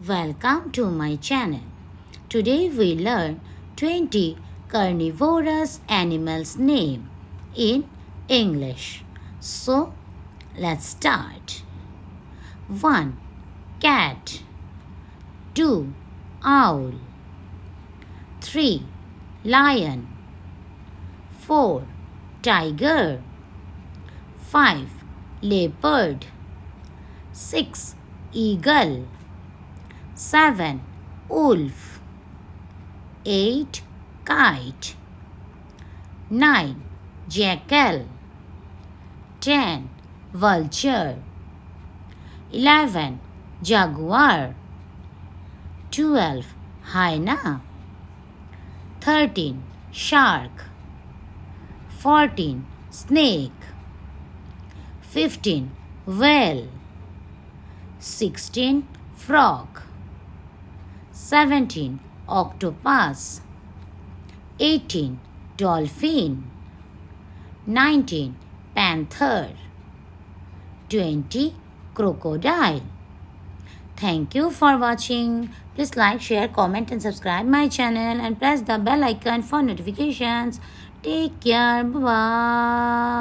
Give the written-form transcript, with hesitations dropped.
Welcome to my channel. Today we learn 20 carnivorous animals name in English. So let's start. 1. Cat. 2. Owl. 3. Lion. 4. Tiger. 5. Leopard. 6. Eagle. 7. Wolf. 8. Kite. 9. Jackal. 10. Vulture. 11. Jaguar. 12. Hyena. 13. Shark. 14. Snake. 15. Whale. 16. Frog. 17. Octopus. 18. Dolphin. 19. Panther. 20. Crocodile. Thank you for watching. Please like, share, comment and subscribe my channel and press the bell icon for notifications. Take care. Bye-bye.